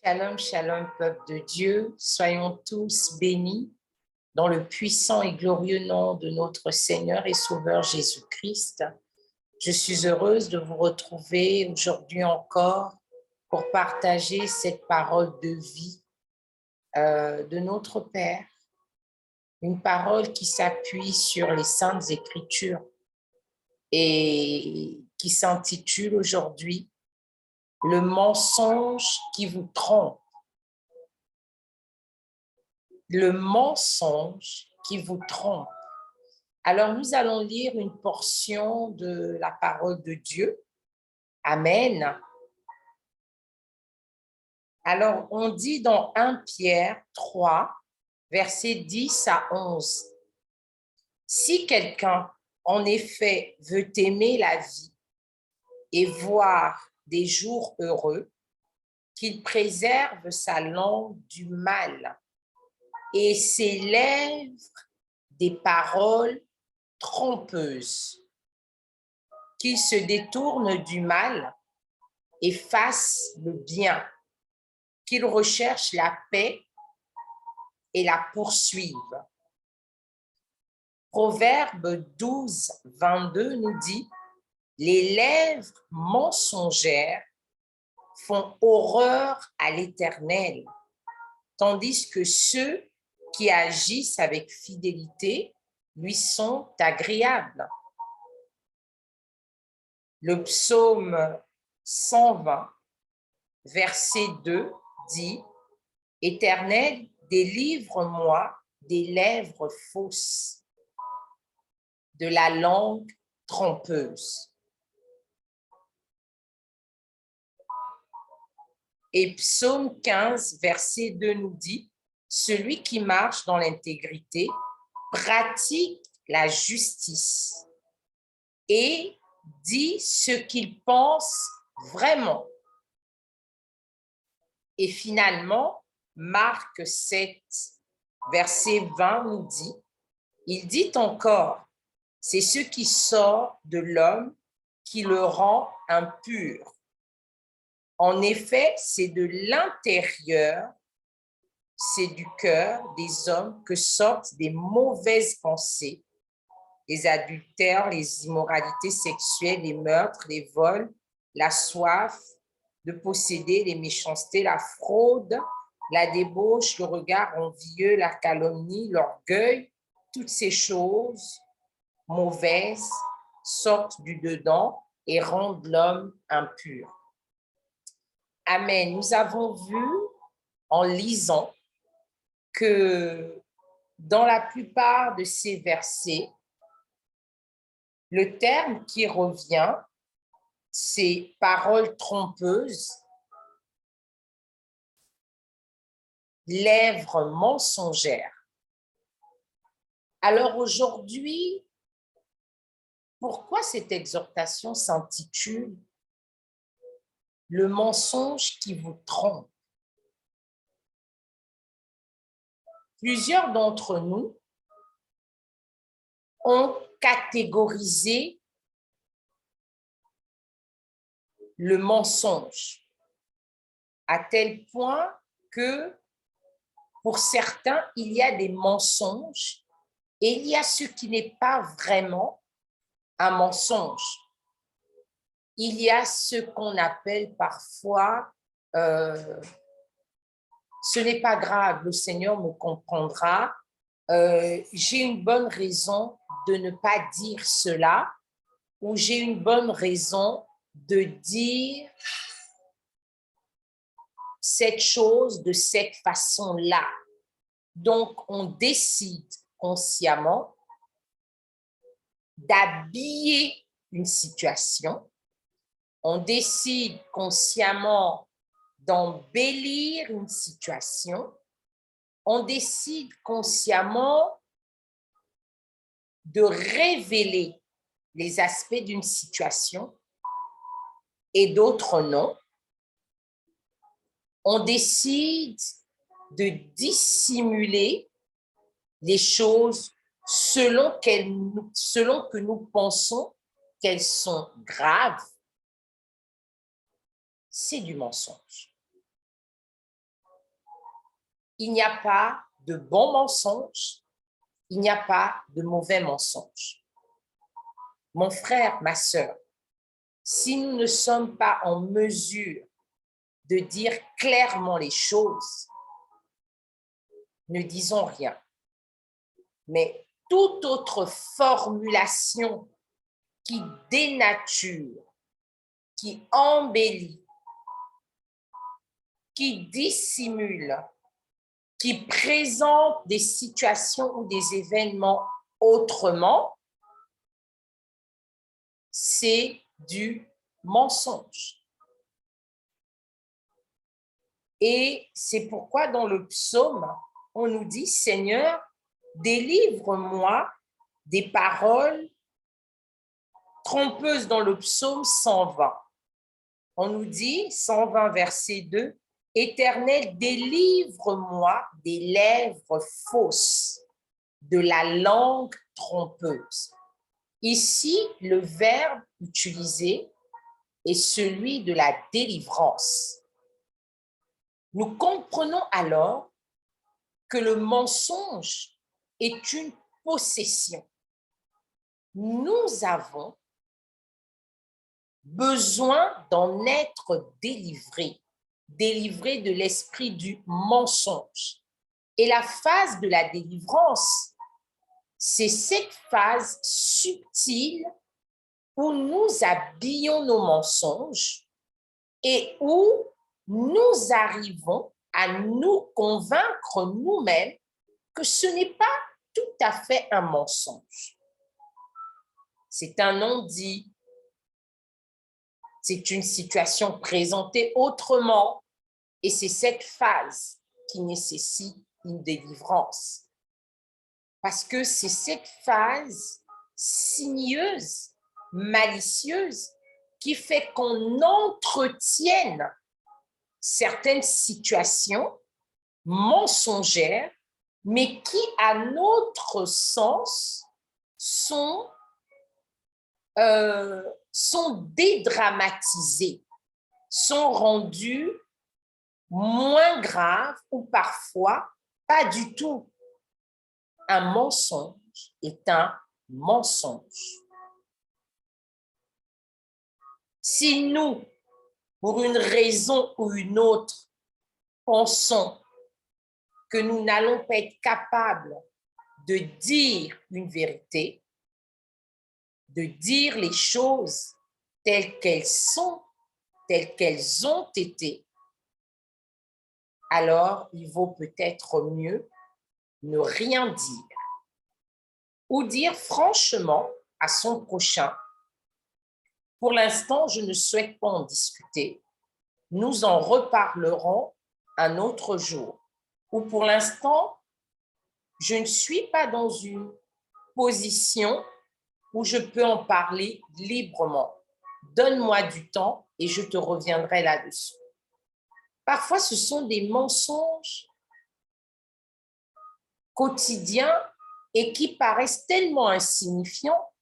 Shalom, shalom, peuple de Dieu. Soyons tous bénis dans le puissant et glorieux nom de notre Seigneur et Sauveur Jésus-Christ. Je suis heureuse de vous retrouver aujourd'hui encore pour partager cette parole de vie de notre Père. Une parole qui s'appuie sur les Saintes Écritures et qui s'intitule aujourd'hui « Le mensonge qui vous trompe ». Le mensonge qui vous trompe. Alors, nous allons lire une portion de la parole de Dieu. Amen. Alors, on dit dans 1 Pierre 3, versets 10 à 11. Si quelqu'un, en effet, veut aimer la vie et voir des jours heureux, qu'il préserve sa langue du mal et ses lèvres des paroles trompeuses, qu'il se détourne du mal et fasse le bien, qu'il recherche la paix et la poursuive. Proverbe 12, 22 nous dit « Les lèvres mensongères font horreur à l'Éternel, tandis que ceux qui agissent avec fidélité lui sont agréables. » Le psaume 120, verset 2 dit « Éternel, délivre-moi des lèvres fausses, de la langue trompeuse. » Et psaume 15, verset 2 nous dit « Celui qui marche dans l'intégrité pratique la justice et dit ce qu'il pense vraiment. » Et finalement, Marc 7, verset 20 nous dit, il dit encore, c'est ce qui sort de l'homme qui le rend impur. En effet, c'est de l'intérieur, c'est du cœur des hommes que sortent des mauvaises pensées, les adultères, les immoralités sexuelles, les meurtres, les vols, la soif de posséder, les méchancetés, la fraude, la débauche, le regard envieux, la calomnie, l'orgueil, toutes ces choses mauvaises sortent du dedans et rendent l'homme impur. Amen. Nous avons vu en lisant que dans la plupart de ces versets, le terme qui revient, c'est paroles trompeuses, lèvres mensongères. Alors aujourd'hui, pourquoi cette exhortation s'intitule « Le mensonge qui vous trompe ». Plusieurs d'entre nous ont catégorisé le mensonge à tel point que pour certains, il y a des mensonges et il y a ce qui n'est pas vraiment un mensonge. Il y a ce qu'on appelle parfois ce n'est pas grave, le Seigneur me comprendra, j'ai une bonne raison de ne pas dire cela, ou j'ai une bonne raison de dire cette chose de cette façon-là. Donc, on décide consciemment d'habiller une situation, on décide consciemment d'embellir une situation, on décide consciemment de révéler les aspects d'une situation et d'autres non. On décide de dissimuler les choses selon que nous pensons qu'elles sont graves. C'est du mensonge. il n'y a pas de bons mensonges, il n'y a pas de mauvais mensonges. Mon frère, ma sœur, si nous ne sommes pas en mesure de dire clairement les choses, ne disons rien. Mais toute autre formulation qui dénature, qui embellit, qui dissimule, qui présente des situations ou des événements autrement, c'est du mensonge. Et c'est pourquoi dans le psaume, on nous dit, Seigneur, délivre-moi des paroles trompeuses dans le psaume 120. On nous dit, 120 verset 2, Éternel, délivre-moi des lèvres fausses, de la langue trompeuse. Ici, le verbe utilisé est celui de la délivrance. Nous comprenons alors que le mensonge est une possession. Nous avons besoin d'en être délivrés de l'esprit du mensonge. Et la phase de la délivrance, c'est cette phase subtile où nous habillons nos mensonges et où nous arrivons à nous convaincre nous-mêmes que ce n'est pas tout à fait un mensonge. C'est un non-dit. C'est une situation présentée autrement et c'est cette phase qui nécessite une délivrance. Parce que c'est cette phase sinueuse, malicieuse, qui fait qu'on entretienne certaines situations mensongères, mais qui, à notre sens, sont dédramatisées, sont rendues moins graves ou parfois pas du tout. Un mensonge est un mensonge. Si nous, pour une raison ou une autre, pensons que nous n'allons pas être capables de dire une vérité, de dire les choses telles qu'elles sont, telles qu'elles ont été, alors il vaut peut-être mieux ne rien dire ou dire franchement à son prochain, pour l'instant, je ne souhaite pas en discuter, nous en reparlerons un autre jour, ou pour l'instant, je ne suis pas dans une position où je peux en parler librement. Donne-moi du temps et je te reviendrai là-dessus. Parfois, ce sont des mensonges quotidiens et qui paraissent tellement insignifiants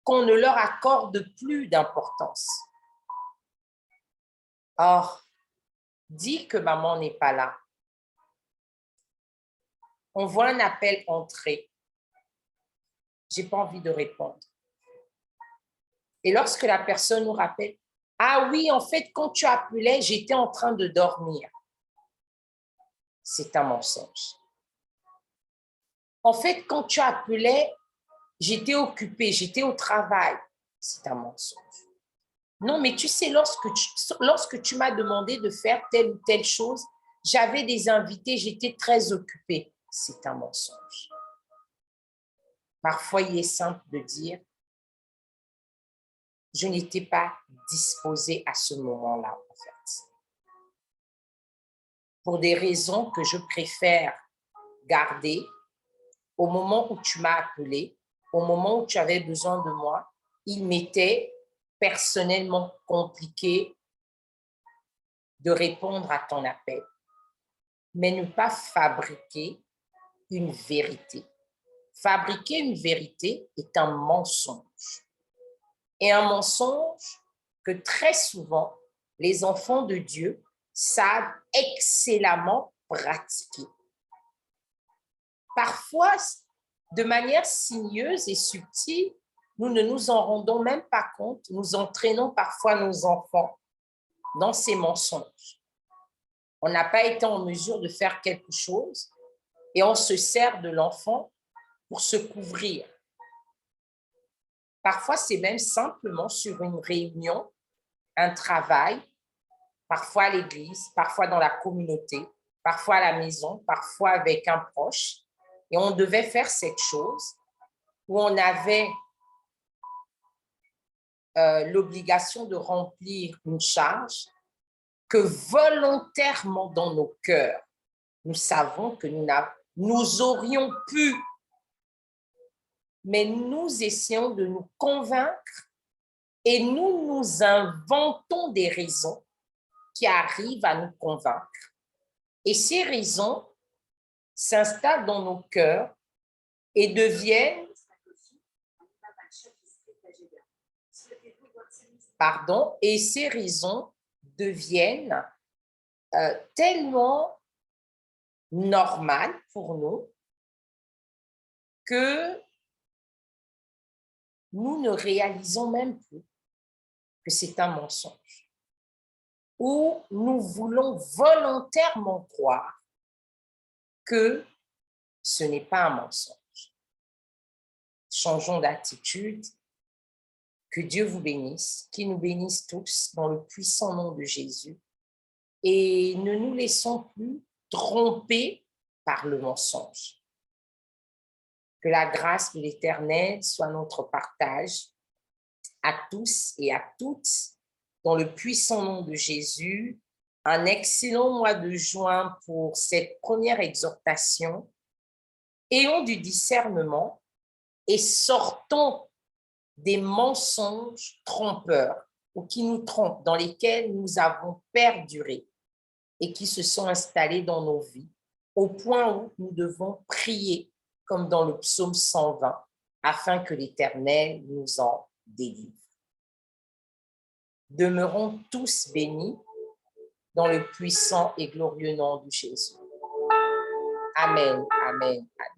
qu'on ne leur accorde plus d'importance. Or, dis que maman n'est pas là. On voit un appel entrer. Je n'ai pas envie de répondre. Et lorsque la personne nous rappelle, ah oui, en fait, quand tu appelais, j'étais en train de dormir. C'est un mensonge. En fait, quand tu appelais, j'étais occupée, j'étais au travail. C'est un mensonge. Non, mais tu sais, lorsque tu m'as demandé de faire telle ou telle chose, j'avais des invités, j'étais très occupée. C'est un mensonge. Parfois, il est simple de dire, je n'étais pas disposée à ce moment-là, en fait. Pour des raisons que je préfère garder, au moment où tu m'as appelé, au moment où tu avais besoin de moi, il m'était personnellement compliqué de répondre à ton appel. Mais ne pas fabriquer une vérité. Fabriquer une vérité est un mensonge. Et un mensonge que très souvent, les enfants de Dieu savent excellemment pratiquer. parfois, de manière sinueuse et subtile, nous ne nous en rendons même pas compte. Nous entraînons parfois nos enfants dans ces mensonges. On n'a pas été en mesure de faire quelque chose et on se sert de l'enfant pour se couvrir. Parfois, c'est même simplement sur une réunion, un travail, parfois à l'église, parfois dans la communauté, parfois à la maison, parfois avec un proche. Et on devait faire cette chose où on avait l'obligation de remplir une charge que volontairement dans nos cœurs, nous savons que nous aurions pu, mais nous essayons de nous convaincre et nous inventons des raisons qui arrivent à nous convaincre. Et ces raisons s'installent dans nos cœurs et deviennent, et ces raisons deviennent tellement normales pour nous que nous ne réalisons même plus que c'est un mensonge. Ou nous voulons volontairement croire que ce n'est pas un mensonge. Changeons d'attitude. Que Dieu vous bénisse, qu'il nous bénisse tous dans le puissant nom de Jésus. Et ne nous laissons plus tromper par le mensonge. Que la grâce de l'Éternel soit notre partage à tous et à toutes dans le puissant nom de Jésus. Un excellent mois de juin pour cette première exhortation. Ayons du discernement et sortons des mensonges trompeurs ou qui nous trompent, dans lesquels nous avons perduré et qui se sont installés dans nos vies, au point où nous devons prier, comme dans le psaume 120, afin que l'Éternel nous en délivre. Demeurons tous bénis dans le puissant et glorieux nom de Jésus. Amen, amen, amen.